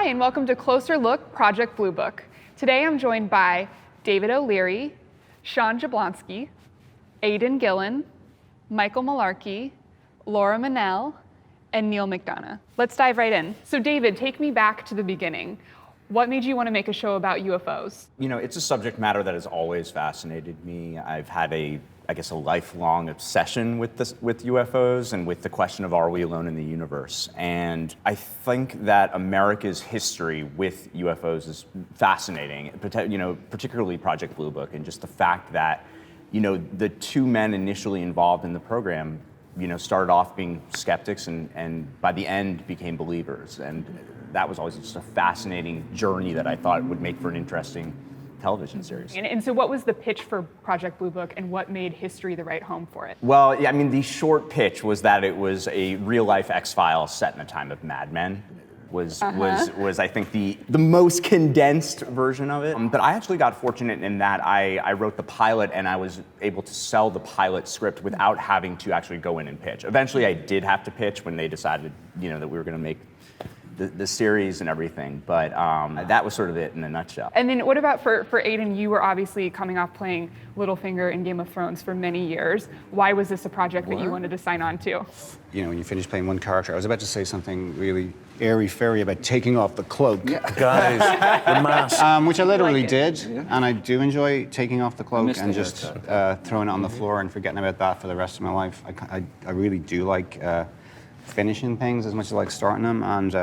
Hi, and welcome to Closer Look, Project Blue Book. Today I'm joined by David O'Leary, Sean Jablonski, Aidan Gillen, Michael Malarkey, Laura Mennell, and Neal McDonough. Let's dive right in. So David, take me back to the beginning. What made you want to make a show about UFOs? You know, it's a subject matter that has always fascinated me. I've had a lifelong obsession with UFOs and with the question of are we alone in the universe. And I think that America's history with UFOs is fascinating, particularly Project Blue Book, and just the fact that, the two men initially involved in the program, started off being skeptics and by the end became believers. And that was always just a fascinating journey that I thought would make for an interesting television series. And so what was the pitch for Project Blue Book, and what made history the right home for it? Well, yeah, the short pitch was that it was a real-life X-Files set in the time of Mad Men. Was I think the most condensed version of it. But I actually got fortunate in that I wrote the pilot and I was able to sell the pilot script without having to actually go in and pitch. Eventually I did have to pitch when they decided, that we were going to make the series and everything, but that was sort of it in a nutshell. And then what about for Aidan? You were obviously coming off playing Littlefinger in Game of Thrones for many years. Why was this a project that you wanted to sign on to? When you finish playing one character, I was about to say something really airy-fairy about taking off the cloak. Yeah. Guys, the mask. Which I literally did, Yeah. and I do enjoy taking off the cloak and the just throwing it on the floor and forgetting about that for the rest of my life. I really do like finishing things as much as I like starting them, and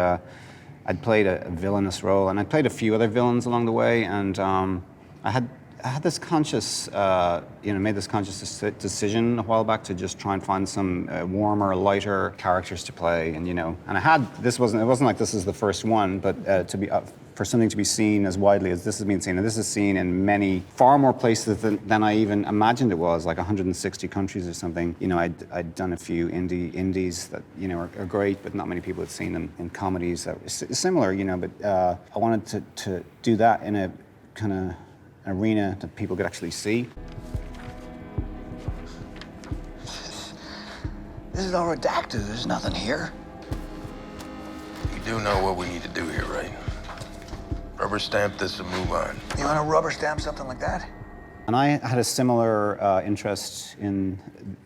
I'd played a villainous role, and I'd played a few other villains along the way, and I had this conscious, made this conscious decision a while back to just try and find some warmer, lighter characters to play, and it wasn't like this is the first one, but for something to be seen as widely as this has been seen, and this is seen in far more places than I even imagined it was, like 160 countries or something. I'd done a few indies that are great, but not many people had seen them in comedies that were similar. But I wanted to do that in a kind of arena that people could actually see. This is all redacted. There's nothing here. You do know what we need to do here, right? Rubber stamp this and move on. You want to rubber stamp something like that? And I had a similar interest in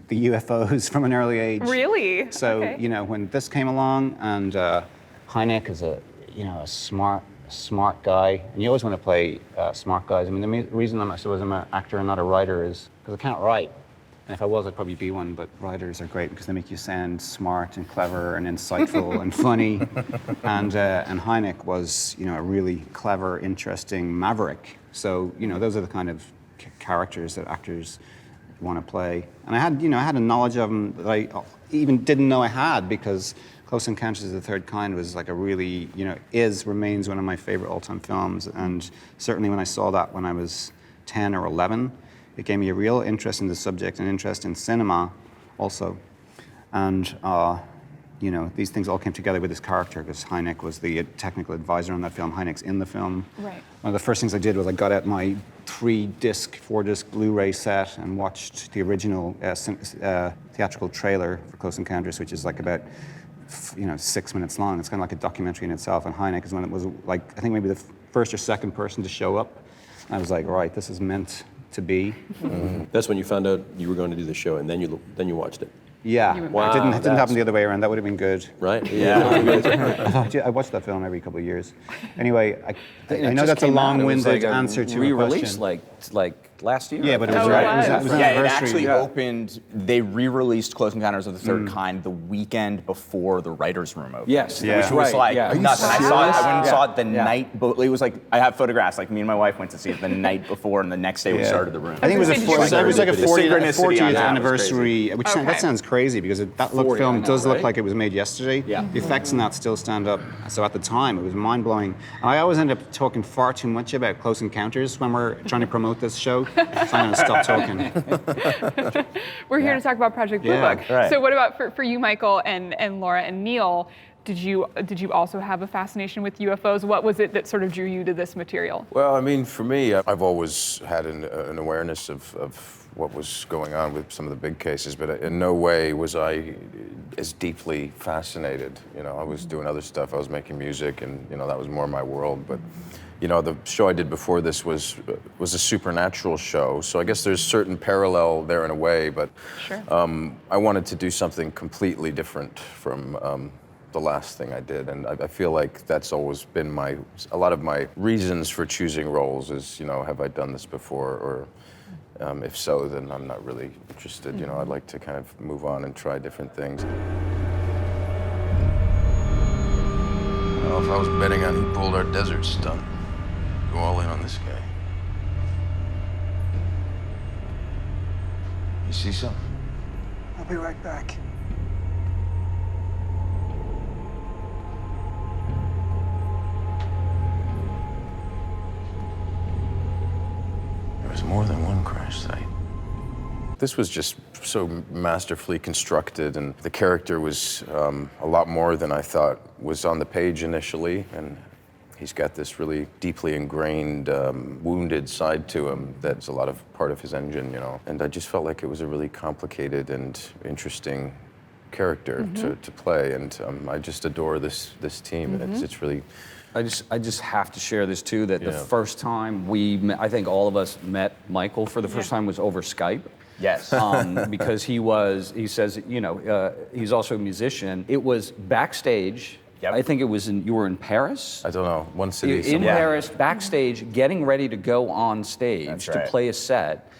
the UFOs from an early age. Really? So, okay. When this came along, and Hynek is a smart guy, and you always want to play smart guys. The reason I'm an actor and not a writer is because I can't write. And if I was, I'd probably be one, but writers are great because they make you sound smart and clever and insightful and funny. And Hynek was, a really clever, interesting maverick. So, those are the kind of characters that actors want to play. And I had a knowledge of them that I even didn't know I had, because Close Encounters of the Third Kind was like a really, remains one of my favorite all-time films. And certainly when I saw that when I was 10 or 11, it gave me a real interest in the subject and interest in cinema also. And, these things all came together with this character, because Hynek was the technical advisor on that film. Hynek's in the film. Right. One of the first things I did was I got out my 4-disc Blu-ray set and watched the original theatrical trailer for Close Encounters, which is like about 6 minutes long. It's kind of like a documentary in itself, and Hynek is one that was I think maybe the first or second person to show up. And I was like, right, this is meant to be. Mm-hmm. That's when you found out you were going to do the show, and then you watched it. Yeah, wow, it didn't happen the other way around. That would have been good. Right? Yeah. I watch that film every couple of years. Anyway, I know that's a long-winded answer to a re-release, question. like last year. Yeah, but it was, Oh, right. wow. It was an Yeah, it anniversary. actually opened, they re-released Close Encounters of the Third Kind the weekend before the writer's room opened. Yes, Yeah. Which was like nuts. And I went and saw it the Yeah. night, it was like, I have photographs, like me and my wife went to see it the night before, and the next day we started the room. I think it was Did you watch it was like a The synchronicity on 40th that was anniversary, which that sounds crazy, because that 40, film I know, does look right? like it was made yesterday. Yeah. The effects in that still stand up. So at the time, it was mind-blowing. I always end up talking far too much about Close Encounters when we're trying to promote this show, so I'm going to stop talking. We're here to talk about Project Blue Yeah, Book. right. So what about for you, Michael, and Laura and Neal? did you also have a fascination with UFOs? What was it that sort of drew you to this material? Well, I mean, for me, I've always had an awareness of what was going on with some of the big cases, but in no way was I as deeply fascinated. You know, I was doing other stuff. I was making music, and you know, that was more my world. But you know, the show I did before this was a supernatural show, so I guess there's certain parallel there in a way. But Sure. I wanted to do something completely different from the last thing I did, and I feel like that's always been a lot of my reasons for choosing roles is, you know, have I done this before, or if so, then I'm not really interested. You know, I'd like to kind of move on and try different things. Well, if I was betting on who pulled our desert stunt, go all in on this guy. You see something? I'll be right back. There was more than one crash site. This was just so masterfully constructed, and the character was a lot more than I thought was on the page initially, and he's got this really deeply ingrained, wounded side to him that's a lot of part of his engine, you know. And I just felt like it was a really complicated and interesting character to play, and I just adore this team, and it's really... I just have to share this too, that the first time we met, I think all of us met Michael for the first time was over Skype. Yes. Because he says, you know, he's also a musician. It was backstage. Yep. I think it was you were in Paris? I don't know, one city In somewhere. Paris, backstage, getting ready to go on stage That's to right. play a set,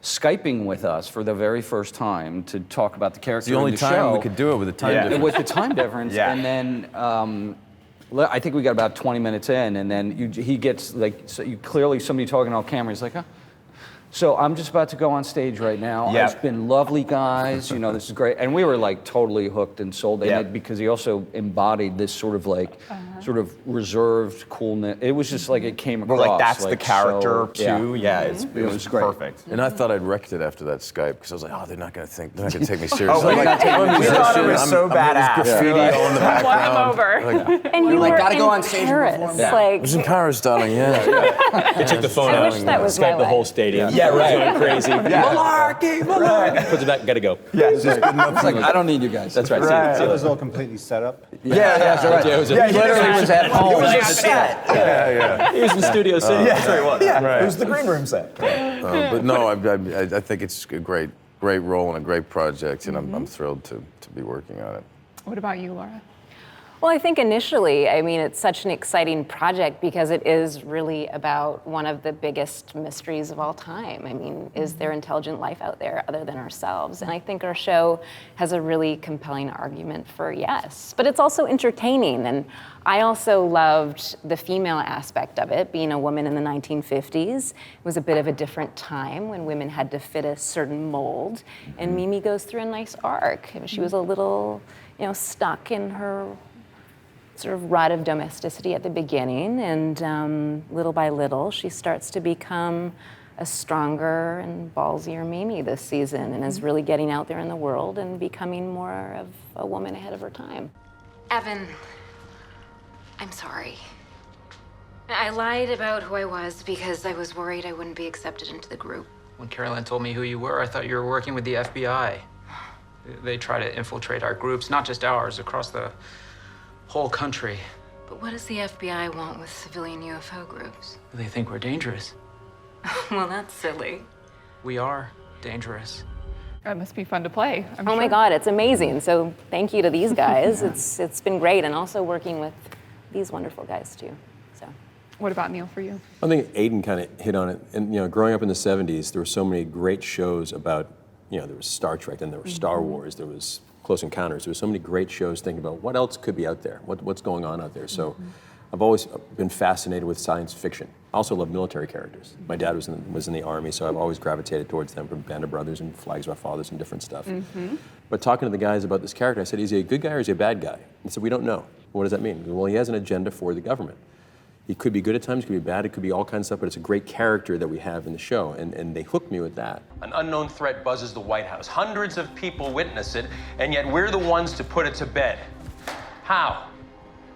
Skyping with us for the very first time to talk about the character The only in the time show. we could do it with the time Yeah. difference. With the time difference, Yeah. and then I think we got about 20 minutes in, and then he gets like, so you clearly somebody talking on camera. He's like, huh? So I'm just about to go on stage right now. Yeah. It's been lovely, guys. You know, this is great, and we were like totally hooked and sold. Yeah. And because he also embodied this sort of like, sort of reserved coolness. It was just like it came across. We're like, that's the character so, too. Yeah, it was great. perfect. And I thought I'd wrecked it after that Skype, because I was like, oh, they're not gonna take me seriously. we Like, I'm a we thought it musician, was so I'm got badass. this graffiti Yeah. all in the Won him background. over. And you like, were gotta in go on stage and Paris. perform. I Like, was in Paris, darling, yeah. They took the phone I out, wish that was my Skype the whole life. stadium. Yeah, right. Going crazy. Malarkey. Puts it back, gotta go. It's just good enough. It's like, I don't need you guys. That's right. Right. So it was all completely set up. Yeah, right. Yeah, it was a- He literally was at home. It was a set. Yeah. He was in Studio City. That's right. Well, yeah, Right. it was the green room set. But no, I think it's a great role and a great project, and I'm thrilled to be working on it. What about you, Laura? well, I think initially, I mean, it's such an exciting project because it is really about one of the biggest mysteries of all time. I mean, is there intelligent life out there other than ourselves? And I think our show has a really compelling argument for yes. But it's also entertaining. And I also loved the female aspect of it, being a woman in the 1950s. It was a bit of a different time when women had to fit a certain mold. And Mimi goes through a nice arc. She was a little, stuck in her sort of rut of domesticity at the beginning, and little by little, she starts to become a stronger and ballsier Mimi this season, and is really getting out there in the world and becoming more of a woman ahead of her time. Evan, I'm sorry. I lied about who I was because I was worried I wouldn't be accepted into the group. When Caroline told me who you were, I thought you were working with the FBI. They try to infiltrate our groups, not just ours, across the whole country. But what does the FBI want with civilian UFO groups? They think we're dangerous. Well, that's silly. We are dangerous. That must be fun to play. I'm Oh my sure. God, it's amazing. So thank you to these guys. It's been great, and also working with these wonderful guys too. So. What about Neil for you? I think Aidan kind of hit on it. And growing up in the 70s, there were so many great shows about, there was Star Trek, then there was Star Wars, there was Close Encounters. There were so many great shows thinking about what else could be out there, what's going on out there. So I've always been fascinated with science fiction. I also love military characters. My dad was in the Army, so I've always gravitated towards them, from Band of Brothers and Flags of Our Fathers and different stuff. But talking to the guys about this character, I said, is he a good guy or is he a bad guy? They said, we don't know. What does that mean? Well, he has an agenda for the government. He could be good at times, could be bad, it could be all kinds of stuff, but it's a great character that we have in the show, and they hooked me with that. An unknown threat buzzes the White House. Hundreds of people witness it, and yet we're the ones to put it to bed. How?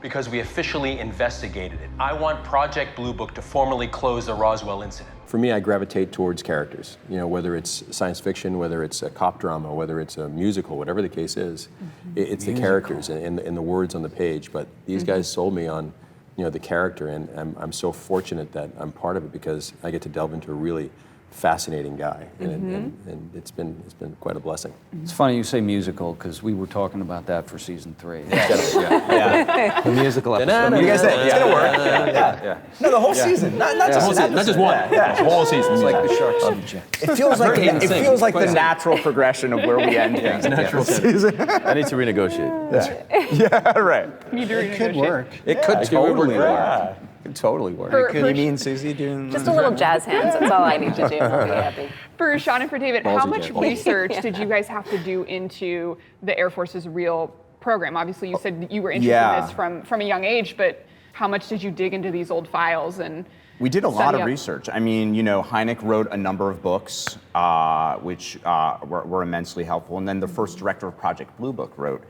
because we officially investigated it. I want Project Blue Book to formally close the Roswell incident. For me, I gravitate towards characters. You know, whether it's science fiction, whether it's a cop drama, whether it's a musical, whatever the case is, it's the characters and the words on the page. But these guys sold me on, you know, the character, and I'm so fortunate that I'm part of it because I get to delve into a really fascinating guy, and it's been quite a blessing. It's funny you say musical because we were talking about that for season 3. Yeah. The musical episode. What do you guys think? It's gonna work. Yeah. No, the whole season, not just not just one. Yeah. The whole season. It's like the Sharks subject. It feels like the natural progression of where we end things. Natural season. I need to renegotiate. Yeah, right. It Could work. It could totally work. Yeah. It could totally work. You mean Susie doing Just a little jazz hands, that's all I need to do. I'll be happy. For Sean and for David, how Ballsy much Jack. research did you guys have to do into the Air Force's real program? Obviously, you said you were interested in this from a young age, but how much did you dig into these old files and We did a lot study of up? research. I mean, you know, Hynek wrote a number of books, which were immensely helpful. And then the first director of Project Blue Book wrote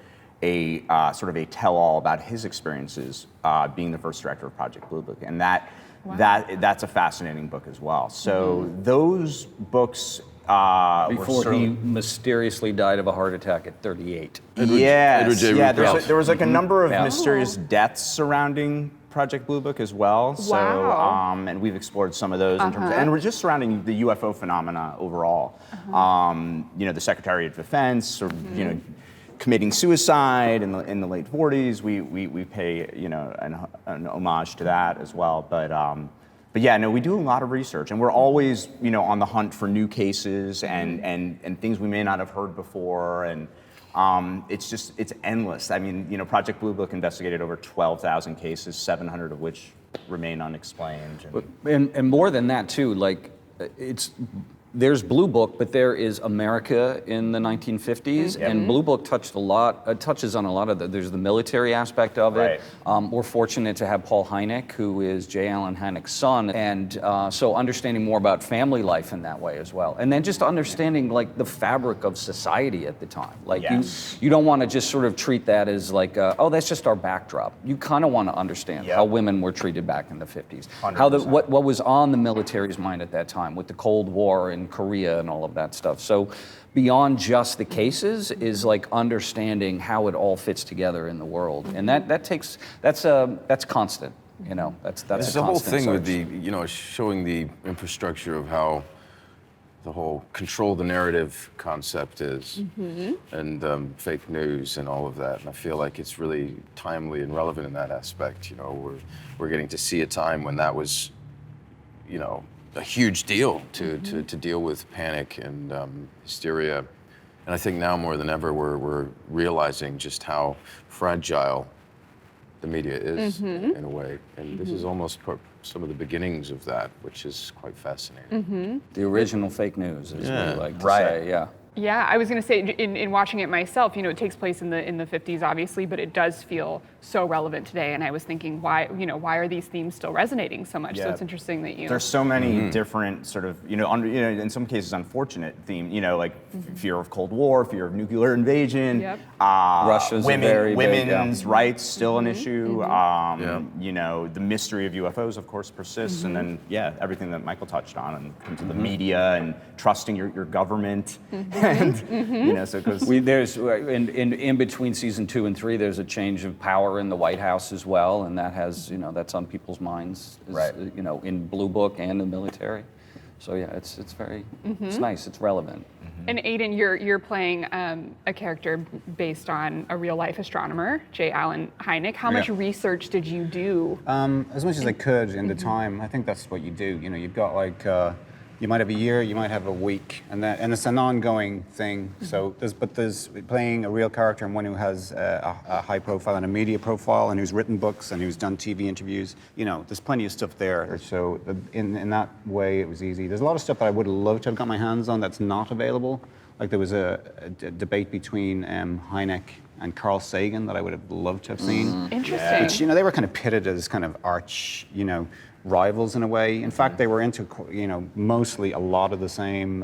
a sort of a tell-all about his experiences being the first director of Project Blue Book. And that's a fascinating book as well. So those books Before he mysteriously died of a heart attack at 38. Yes, J. yeah. Rudolph. There was like a number of Yeah. mysterious deaths surrounding Project Blue Book as well. So, Wow. and we've explored some of those in terms of, and we're just surrounding the UFO phenomena overall. You know, the Secretary of Defense, or you know, committing suicide in the late 40s. We pay, you know, an homage to that as well. But yeah, no, we do a lot of research, and we're always, you know, on the hunt for new cases and things we may not have heard before, and it's endless. I mean, you know, Project Blue Book investigated over 12,000 cases, 700 of which remain unexplained. And more than that too, like there's Blue Book, but there is America in the 1950s, and Blue Book touches on a lot of there's the military aspect of it. We're fortunate to have Paul Hynek, who is J. Allen Hynek's son, and so understanding more about family life in that way as well. And then just understanding like the fabric of society at the time. Like you don't want to just sort of treat that as like, oh, that's just our backdrop. You kind of want to understand how women were treated back in the 50s, 100%. how what was on the military's mind at that time with the Cold War and Korea and all of that stuff. So beyond just the cases is like understanding how it all fits together in the world, and that's constant. You know, that's It's a the whole constant thing with search. the, you know, showing the infrastructure of how the whole control the narrative concept is, and fake news and all of that. And I feel like it's really timely and relevant in that aspect. You know, we're getting to see a time when that was, you know, a huge deal to deal with panic and hysteria. And I think now more than ever, we're realizing just how fragile the media is in a way. And this is almost some of the beginnings of that, which is quite fascinating. The original fake news, as we like to Right. say. Yeah. Yeah, I was going to say, in watching it myself, you know, it takes place in the 50s, obviously, but it does feel so relevant today. And I was thinking, why are these themes still resonating so much? So it's interesting that you. There's so many different sort of, you know, in some cases unfortunate theme, you know, like fear of Cold War, fear of nuclear invasion. Yep. Russia's a very big, women's rights still an issue. You know, the mystery of UFOs, of course, persists, and then everything that Michael touched on in terms of the media and trusting your government, and you know, so because There's in between season 2 and 3, there's a change of power in the White House as well, and that has, you know, that's on people's minds, you know, in Blue Book and the military. So yeah, it's very it's nice, it's relevant. And Aidan, you're playing a character based on a real life astronomer, J. Allen Hynek. How much research did you do? As much as I could in the time. I think that's what you do. You know, you've got like, you might have a year, you might have a week, and it's an ongoing thing. So there's playing a real character and one who has a high profile and a media profile, and who's written books and who's done TV interviews. You know, there's plenty of stuff there. So in that way, it was easy. There's a lot of stuff that I would have loved to have got my hands on that's not available. Like there was a debate between Hynek and Carl Sagan that I would have loved to have seen. Interesting. Which, you know, they were kind of pitted as kind of arch, you know, rivals in a way. In fact, they were into, you know, mostly a lot of the same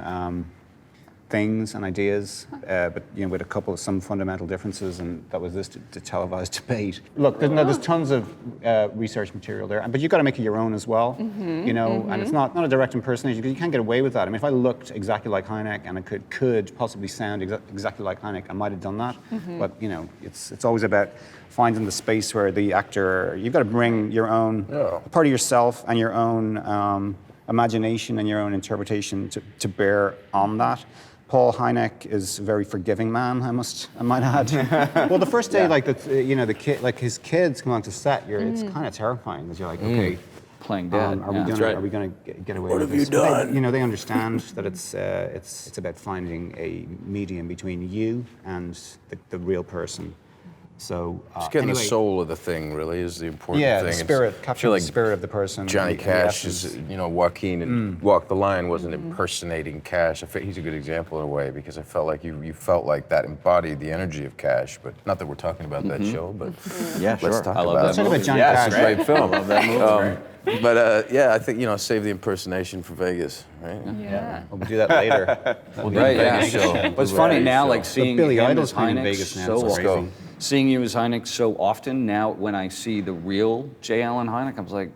things and ideas, but with some fundamental differences, and that was this televised debate. Look, there's tons of research material there, but you've got to make it your own as well, and it's not a direct impersonation, because you can't get away with that. I mean, if I looked exactly like Hynek and I could possibly sound exactly like Hynek, I might have done that, but it's always about finding the space where the actor, you've got to bring your own part of yourself and your own imagination and your own interpretation to bear on that. Paul Hynek is a very forgiving man, I might add. Well, the first day, his kids come onto set, it's kind of terrifying, because you're like, okay, playing dead. Are we going to get away with this? What have you done? They understand that it's about finding a medium between you and the real person. So just getting the soul of the thing really is the important thing. Yeah, the spirit, capturing the spirit of the person. Johnny Cash is, Joaquin and Walk the Line wasn't impersonating Cash. He's a good example in a way, because I felt like you felt like that embodied the energy of Cash. But not that we're talking about that show, but let's talk about it. Let's talk about Johnny Cash. It's a great film. I love that movie. But I think save the impersonation for Vegas, right? Yeah. We'll do that later. We'll do a Vegas show. But it's funny now, like seeing Billy him Idol's as playing in Hynek Vegas now. so It's crazy. often. Seeing you as Hynek so often, now when I see the real J. Allen Hynek, I was like,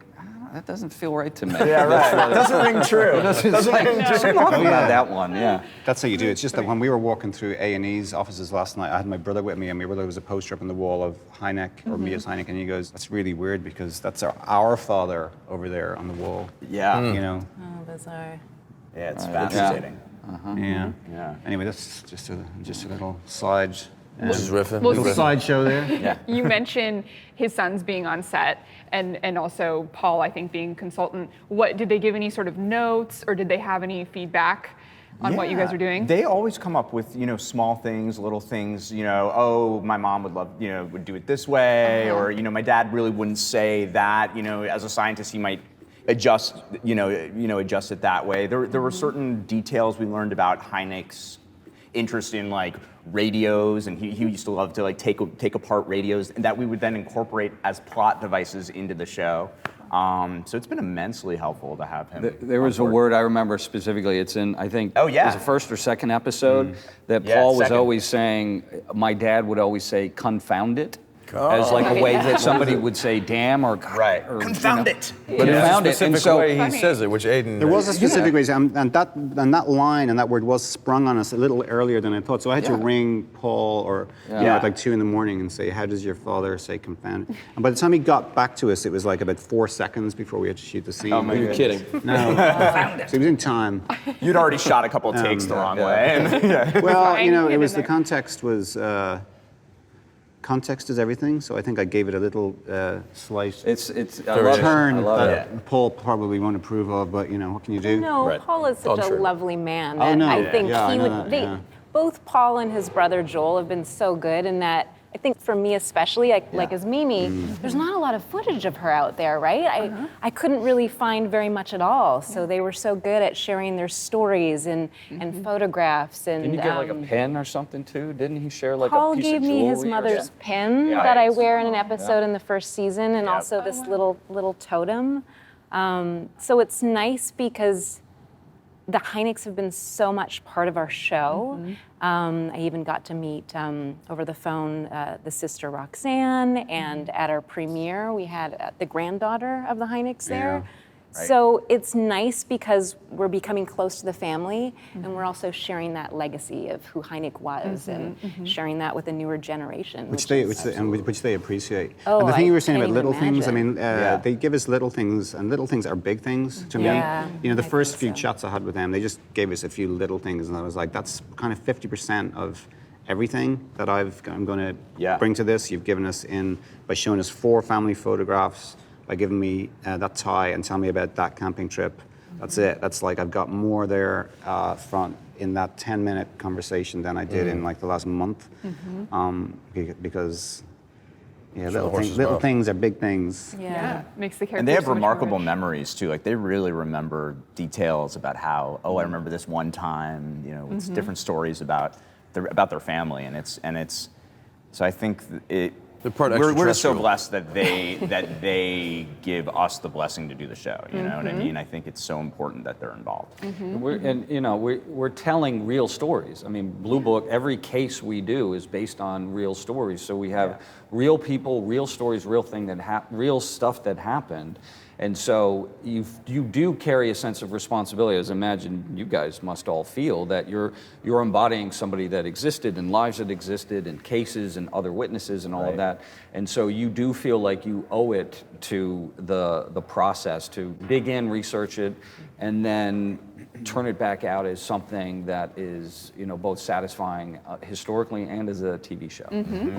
that doesn't feel right to me. Yeah, right. Doesn't ring true. Doesn't ring true. Something about that one, yeah. That's how you do it. It's just that when we were walking through A&E's offices last night, I had my brother with me, and my brother was a poster up on the wall of Hynek, or me as Hynek, and he goes, that's really weird, because that's our father over there on the wall. Yeah. Oh, bizarre. Yeah, it's fascinating. Yeah. Anyway, that's just a little side. This is riffing. Little sideshow there. Yeah. You mentioned his sons being on set, and also Paul, I think, being consultant. What did they give any sort of notes, or did they have any feedback on what you guys are doing? They always come up with small things, little things. Oh, my mom would love would do it this way, or my dad really wouldn't say that. As a scientist, he might adjust adjust it that way. There were certain details we learned about Hynek's interest in radios, and he used to love to take apart radios, and that we would then incorporate as plot devices into the show. So it's been immensely helpful to have him. There was a word I remember specifically. It's in, I think, Oh, yeah. it was the first or second episode that Paul was always saying, my dad would always say, confound it. As like a way that somebody would say, damn, or Right. or, Confound it. But confound it. And so, way he says it, which Aidan... There was a specific reason, and that line and that word was sprung on us a little earlier than I thought. So I had to ring Paul, or at like 2 a.m, and say, "How does your father say confound it?" And by the time he got back to us, it was like about 4 seconds before we had to shoot the scene. Oh, you're kidding. No, so he was in time. You'd already shot a couple of takes the wrong way. And, Well, Trying to get it in was the there. context was. Context is everything, so I think I gave it a little slight it's I love turn it. I love that it. Paul probably won't approve of, but what can you do? No, Right. Paul is such a sure. lovely man. Oh, That no. I think Yeah, I he know would. that, yeah. Both Paul and his brother Joel have been so good in that. I think for me especially, like as Mimi, there's not a lot of footage of her out there, right? I couldn't really find very much at all. So they were so good at sharing their stories and photographs. And Didn't you get like a pen or something too? Didn't he share like Paul a piece gave of me jewelry? his or mother's something? pin Yeah. that I wear in an episode in the first season, and also this little totem. So it's nice because the Hyneks have been so much part of our show. I even got to meet over the phone the sister Roxanne, and at our premiere we had the granddaughter of the Hyneks there. Right. So it's nice because we're becoming close to the family, and we're also sharing that legacy of who Hynek was, and sharing that with a newer generation. Which they appreciate. Oh, and the thing I you were saying can't about little even things, I mean, imagine. they give us little things, and little things are big things to Yeah, me. The I first think few so. chats I had with them, they just gave us a few little things, and I was like, that's kind of 50% of everything that I'm going to bring to this. You've given us by showing us 4 family photographs, by giving me that tie and telling me about that camping trip. That's it. That's like I've got more there in that 10-minute conversation than I did in like the last month, because little things are big things. Yeah, makes the character. and they have so much more remarkable rich. memories too. Like they really remember details about how. Oh, I remember this one time. It's different stories about their family, and it's. So I think we're so blessed that they give us the blessing to do the show. You know what I mean? I think it's so important that they're involved. We're telling real stories. I mean, Blue Book, every case we do is based on real stories. So we have real people, real stories, real stuff that happened. And so you do carry a sense of responsibility, as I imagine you guys must all feel, that you're embodying somebody that existed and lives that existed and cases and other witnesses and all of that. And so you do feel like you owe it to the process to dig in, research it, and then turn it back out as something that is, both satisfying historically and as a TV show.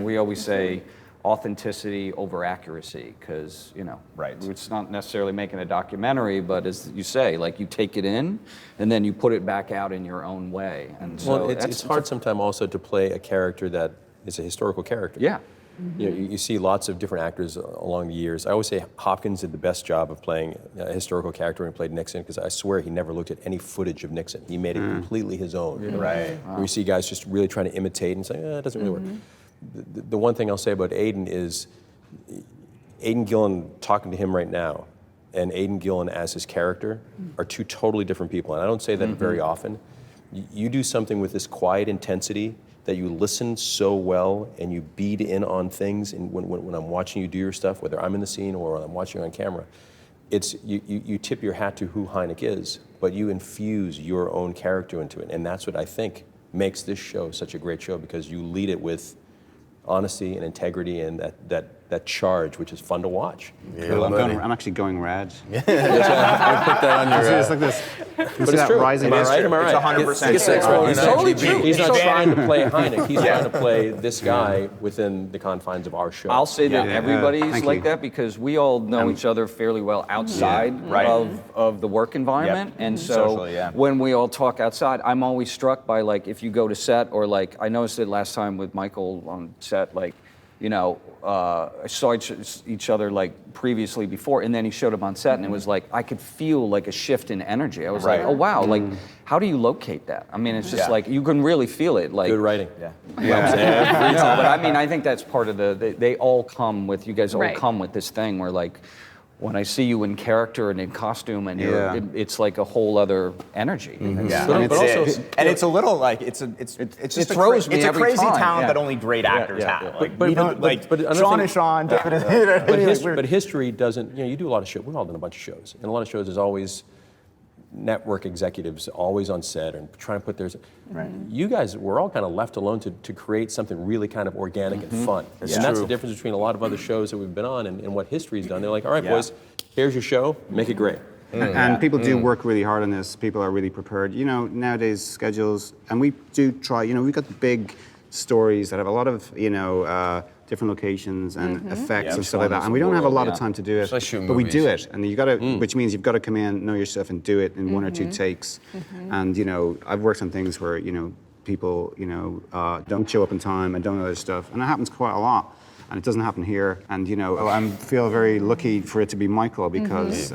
We always say authenticity over accuracy, because it's not necessarily making a documentary, but as you say, like you take it in and then you put it back out in your own way. And so it's hard sometimes also to play a character that is a historical character. Yeah. You see lots of different actors along the years. I always say Hopkins did the best job of playing a historical character when he played Nixon, because I swear he never looked at any footage of Nixon. He made it completely his own. Right. Where you see guys just really trying to imitate and say, it doesn't really work. The one thing I'll say about Aidan is, Aidan Gillen, talking to him right now, and Aidan Gillen as his character are two totally different people. And I don't say that very often. You do something with this quiet intensity that you listen so well and you bead in on things. And when I'm watching you do your stuff, whether I'm in the scene or I'm watching on camera, it's you tip your hat to who Hynek is, but you infuse your own character into it. And that's what I think makes this show such a great show, because you lead it with honesty and integrity and that charge, which is fun to watch. Cool. I'm actually going red. I put that on your. It's like this. But it's true. Rising. Am I right? It's 100%. It's totally true. He's not trying to play Hynek. He's trying to play this guy within the confines of our show. I'll say that everybody's like that, because we all know each other fairly well outside of the work environment. And so when we all talk outside, I'm always struck by, like, if you go to set, or like I noticed it last time with Michael on set, like, I saw each other like previously before, and then he showed up on set, and it was like I could feel like a shift in energy. I was like, oh wow, like how do you locate that? I mean, it's just like you can really feel it. Like good writing. But I mean, I think that's part of they all come with, you guys all come with this thing where, like, when I see you in character and in costume, and it's like a whole other energy. And it's a little like it's just throws me it's a every crazy time. talent that only great actors have. Like, But we don't, like another Sean thing- is Sean, David is But history doesn't. You do a lot of shows. We've all done a bunch of shows, and a lot of shows is always network executives always on set and trying to put theirs. You guys were all kind of left alone to create something really kind of organic and fun. And that's the difference between a lot of other shows that we've been on and what history's done. They're like, all right, boys, here's your show, make it great. And people do work really hard on this. People are really prepared. Nowadays schedules, and we do try. We've got the big stories that have a lot of different locations and effects and stuff like that. And we don't have a lot of time to do it, but we do it. And you got to, which means you've got to come in, know your stuff, and do it in one or two takes. And I've worked on things where people don't show up in time and don't know their stuff, and it happens quite a lot. And it doesn't happen here. And I feel very lucky for it to be Michael, because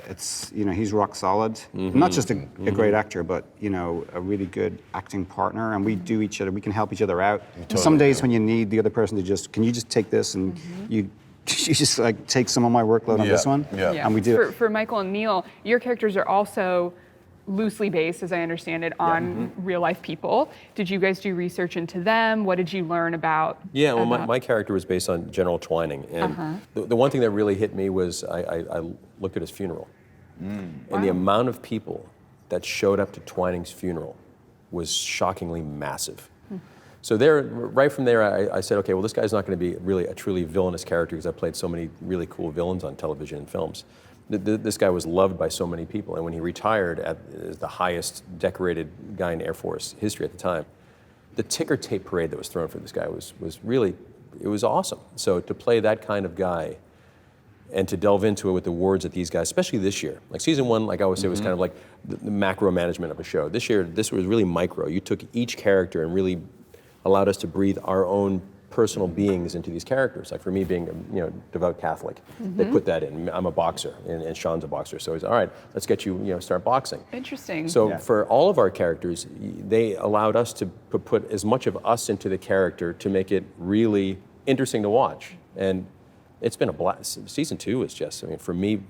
it's he's rock solid. Not just a great actor, but a really good acting partner. And we do each other. We can help each other out. Some days when you need the other person to can you just take this, and you just like take some of my workload on this one. And we do. For Michael and Neal, your characters are also loosely based, as I understand it, on real life people. Did you guys do research into them? What did you learn about? Yeah, well, my character was based on General Twining. And the one thing that really hit me was I looked at his funeral. And the amount of people that showed up to Twining's funeral was shockingly massive. So right from there, I said, okay, well, this guy's not going to be really a truly villainous character, because I've played so many really cool villains on television and films. This guy was loved by so many people, and when he retired as the highest decorated guy in Air Force history at the time, the ticker tape parade that was thrown for this guy was really, it was awesome. So to play that kind of guy and to delve into it with the words that these guys, especially this year, like season one, like I always say, was kind of like the macro management of a show. This year, this was really micro. You took each character and really allowed us to breathe our own personal beings into these characters. Like for me being a devout Catholic, they put that in. I'm a boxer, and Sean's a boxer, so he's all right, let's get you start boxing. Interesting. So for all of our characters, they allowed us to put as much of us into the character to make it really interesting to watch. And it's been a blast. Season 2 is just, I mean, for me,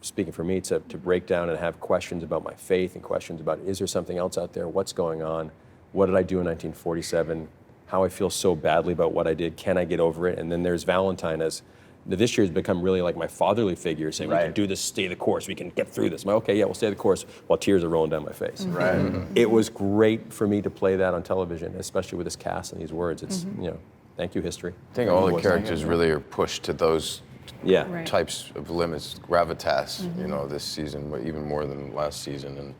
speaking for me, to break down and have questions about my faith and questions about, is there something else out there? What's going on? What did I do in 1947? How I feel so badly about what I did. Can I get over it? And then there's Valentine as, this year has become really like my fatherly figure, saying, we can do this, stay the course, we can get through this. I'm like, okay, yeah, we'll stay the course, while tears are rolling down my face. Right. It was great for me to play that on television, especially with this cast and these words. It's, you know, thank you, history. I think all the characters really are pushed to those types of limits, gravitas, you know, this season, even more than last season. And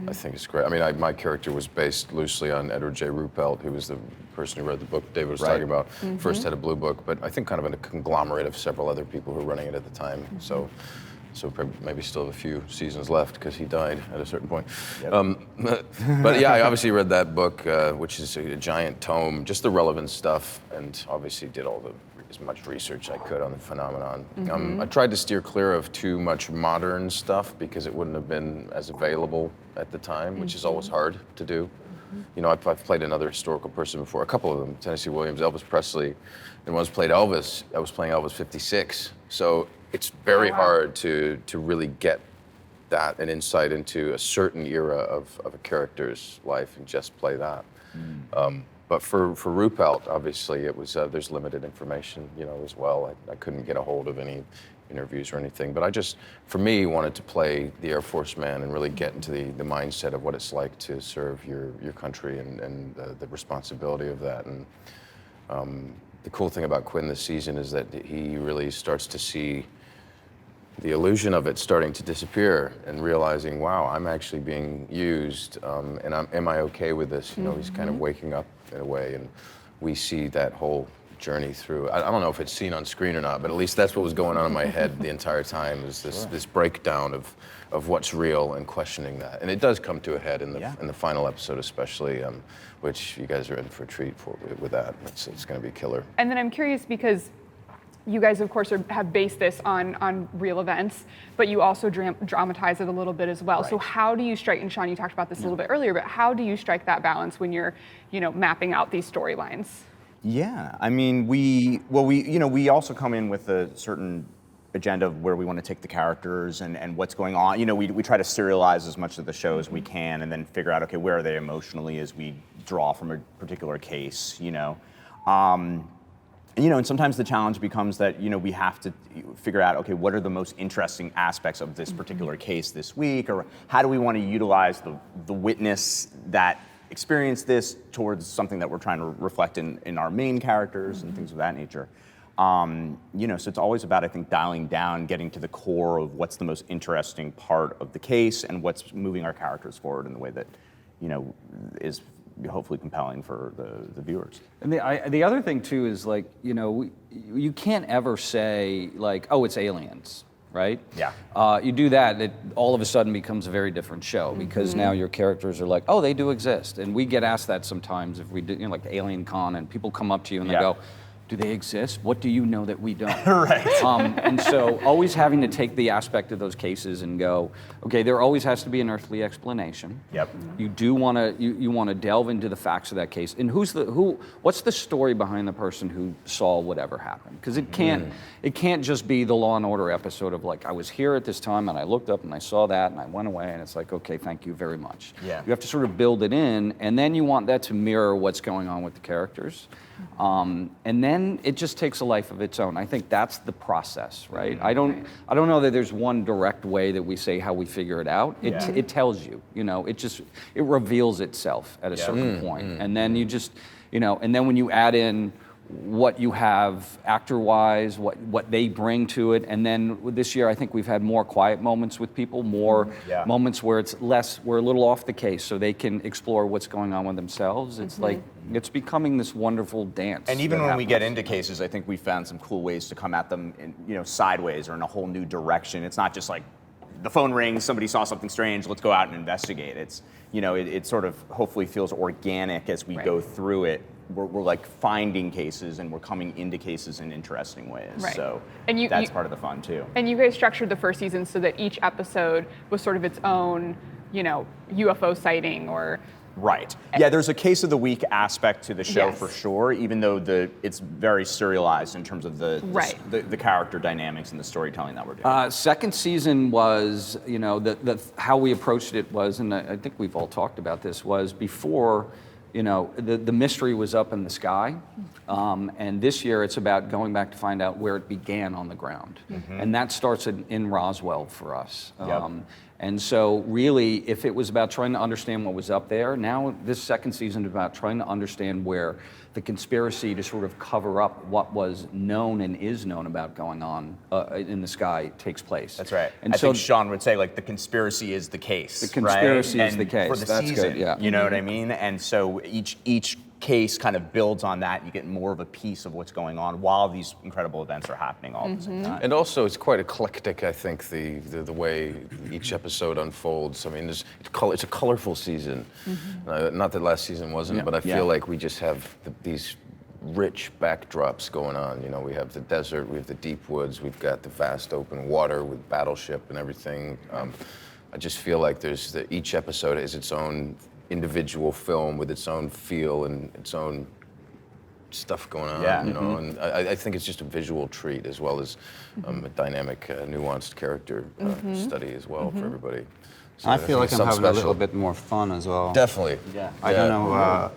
I think it's great. I mean, my character was based loosely on Edward J. Ruppelt, who was the person who wrote the book David was talking about, first had a Blue Book, but I think kind of in a conglomerate of several other people who were running it at the time. So maybe still have a few seasons left because he died at a certain point. But yeah, I obviously read that book, which is a giant tome, just the relevant stuff, and obviously did as much research I could on the phenomenon. I tried to steer clear of too much modern stuff because it wouldn't have been as available at the time, which is always hard to do. You know, I've played another historical person before, a couple of them, Tennessee Williams, Elvis Presley, and when I was played Elvis, I was playing Elvis 56. So it's very hard to really get an insight into a certain era of a character's life and just play that. But for Ruppelt, obviously, it was there's limited information, you know, as well. I couldn't get a hold of any interviews or anything. But I just, for me, wanted to play the Air Force man and really get into the mindset of what it's like to serve your country and the responsibility of that. And the cool thing about Quinn this season is that he really starts to see the illusion of it starting to disappear and realizing, wow, I'm actually being used, and am I okay with this? You know, he's kind of waking up in a way, and we see that whole journey through. I don't know if it's seen on screen or not, but at least that's what was going on in my head the entire time, is this breakdown of what's real and questioning that. And it does come to a head in the final episode especially, which you guys are in for a treat with that. It's going to be killer. And then I'm curious because you guys, of course, have based this on real events, but you also dramatize it a little bit as well. Right. So how do you strike, and Sean, you talked about this a little bit earlier, but how do you strike that balance when you're, you know, mapping out these storylines? Yeah, I mean, we also come in with a certain agenda of where we want to take the characters and what's going on. You know, we try to serialize as much of the show as we can and then figure out, okay, where are they emotionally as we draw from a particular case, you know. You know, and sometimes the challenge becomes that, you know, we have to figure out, okay, what are the most interesting aspects of this particular case this week, or how do we want to utilize the witness that experienced this towards something that we're trying to reflect in our main characters and things of that nature. You know, so it's always about, I think, dialing down, getting to the core of what's the most interesting part of the case and what's moving our characters forward in the way that, you know, is hopefully compelling for the viewers. And the other thing too is, like, you know, you can't ever say like, oh, it's aliens, right? Yeah. You do that, it all of a sudden becomes a very different show because now your characters are like, oh, they do exist. And we get asked that sometimes if we do, you know, like Alien Con, and people come up to you and they go, do they exist? What do you know that we don't? Right. And so always having to take the aspect of those cases and go, okay, there always has to be an earthly explanation. Yep. You do want to you want to delve into the facts of that case, and what's the story behind the person who saw whatever happened? Because it can't just be the Law and Order episode of like, I was here at this time and I looked up and I saw that and I went away, and it's like, okay, thank you very much. Yeah. You have to sort of build it in, and then you want that to mirror what's going on with the characters. And then it just takes a life of its own. I think that's the process, right? I don't know that there's one direct way that we say how we figure it out. It tells you, you know, it reveals itself at a certain point. And then you just, you know, and then when you add in what you have actor-wise, what they bring to it, and then this year I think we've had more quiet moments with people, more moments where we're a little off the case, so they can explore what's going on with themselves. It's like, it's becoming this wonderful dance. And even when we get into cases, I think we found some cool ways to come at them in, you know, sideways or in a whole new direction. It's not just like the phone rings, somebody saw something strange, let's go out and investigate. It's, you know, it sort of hopefully feels organic as we go through it. We're like finding cases and we're coming into cases in interesting ways. Right. So and that's part of the fun too. And you guys structured the first season so that each episode was sort of its own, you know, UFO sighting or Right. Yeah, there's a case of the week aspect to the show Yes. for sure, even though it's very serialized in terms of Right. the character dynamics and the storytelling that we're doing. Second season was, how we approached it was, and I think we've all talked about this, was before, the mystery was up in the sky. And this year it's about going back to find out where it began on the ground. And that starts in Roswell for us. Yep. And so really, if it was about trying to understand what was up there, now this second season is about trying to understand where the conspiracy to sort of cover up what was known and is known about going on in the sky takes place. That's right. And I so think Sean would say, like, the conspiracy is the case. The conspiracy right? is the And case. For the That's season, good, yeah. You know what I mean? And so each case kind of builds on that. You get more of a piece of what's going on while these incredible events are happening all at the same time. And also, it's quite eclectic, I think, the way each episode unfolds. I mean, it's a colorful season. Not that last season wasn't, but I feel like we just have these rich backdrops going on. We have the desert, we have the deep woods, we've got the vast open water with Battleship and everything. I just feel like each episode is its own individual film with its own feel and its own stuff going on, and I think it's just a visual treat as well as a dynamic, nuanced character study as well for everybody. So I feel like I'm having a little special. bit more fun as well. Definitely. Yeah. I don't know.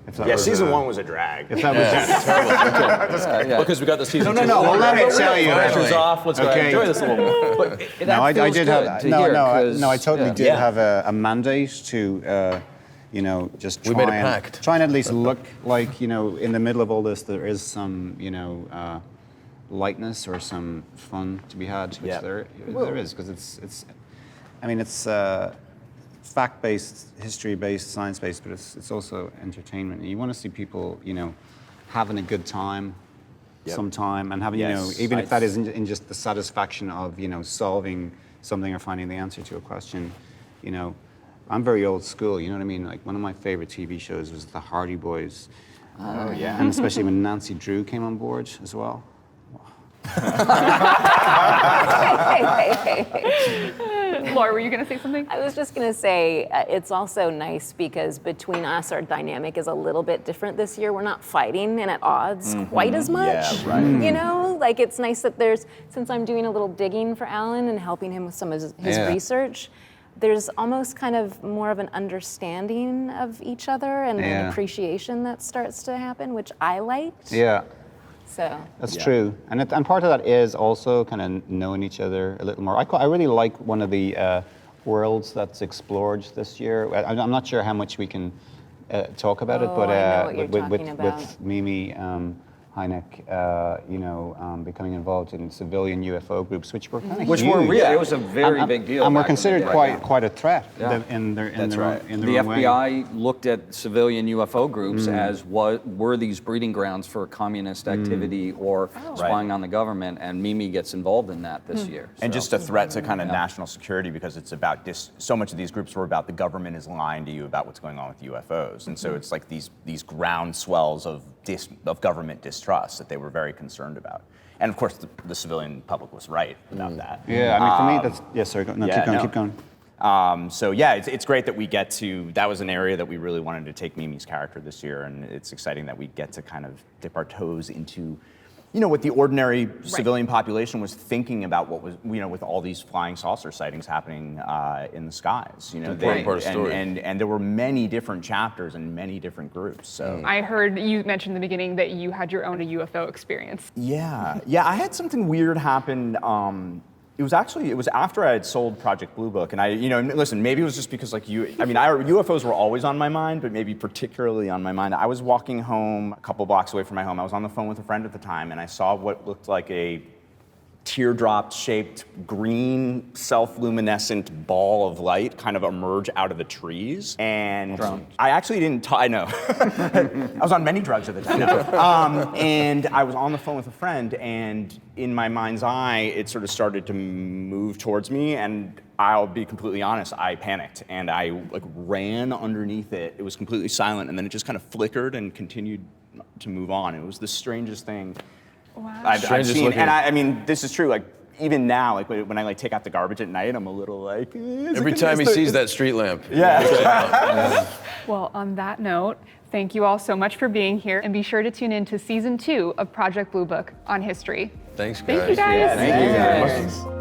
If that was season a- one was a drag. If that was Because we got the season two. No, well, let me tell you. Pressure's off. Let's go Okay. enjoy this a little more. But No, I feels did good have to hear, I 'cause- totally did Yeah. have a mandate to, just We try made a and pact. try and at least look like in the middle of all this there is some lightness or some fun to be had, which Yeah. there is, because it's fact-based, history-based, science-based, but it's also entertainment. And you want to see people having a good time. Sometime and having Yes. even if that isn't in just the satisfaction of solving something or finding the answer to a question, I'm very old school. You know what I mean? Like one of my favorite TV shows was The Hardy Boys. Oh, yeah. And especially when Nancy Drew came on board as well. Laura, were you going to say something? I was just going to say, it's also nice because between us, our dynamic is a little bit different this year. We're not fighting and at odds quite as much. Yeah, right. Like it's nice that since I'm doing a little digging for Alan and helping him with some of his research, there's almost kind of more of an understanding of each other and an appreciation that starts to happen, which I liked. Yeah. So. That's true, and part of that is also kind of knowing each other a little more. I really like one of the worlds that's explored this year. I'm not sure how much we can talk about it, but I know what you're talking with about. Mimi Heineck, becoming involved in civilian UFO groups, which were kind of Which huge. were real. It was a very big deal. and we're back in the considered day. quite a threat Yeah. in their That's own, right. in their The own way. FBI looked at civilian UFO groups as were these breeding grounds for communist activity or spying on the government, and Mimi gets involved in that this year. And So- just a threat to kind of national security, because it's about so much of these groups were about the government is lying to you about what's going on with UFOs, and so it's like these ground swells of government distrust that they were very concerned about. And of course, the civilian public was right about that. Yeah, I mean, for me, that's sorry. Keep going. So yeah, it's great that we get to. That was an area that we really wanted to take Mimi's character this year, and it's exciting that we get to kind of dip our toes into, what the ordinary civilian population was thinking about what was, with all these flying saucer sightings happening in the skies. Important part of the story. And there were many different chapters and many different groups. So I heard you mention in the beginning that you had your own UFO experience. yeah, I had something weird happen. It was after I had sold Project Blue Book, and listen, maybe it was just because UFOs were always on my mind, but maybe particularly on my mind. I was walking home a couple blocks away from my home. I was on the phone with a friend at the time, and I saw what looked like a teardrop-shaped green self-luminescent ball of light kind of emerge out of the trees. And I actually didn't I know. I was on many drugs at the time. And I was on the phone with a friend, and in my mind's eye, it sort of started to move towards me, and I'll be completely honest, I panicked, and I ran underneath it. It was completely silent, and then it just kind of flickered and continued to move on. It was the strangest thing I've Strangest seen, looking. and I mean, this is true. Like, even now, like when I like take out the garbage at night, I'm a little like. Every time he sees that street lamp. Yeah. Well, on that note, thank you all so much for being here, and be sure to tune in to season 2 of Project Blue Book on history. Thanks, guys. Thank you guys. Thank you guys.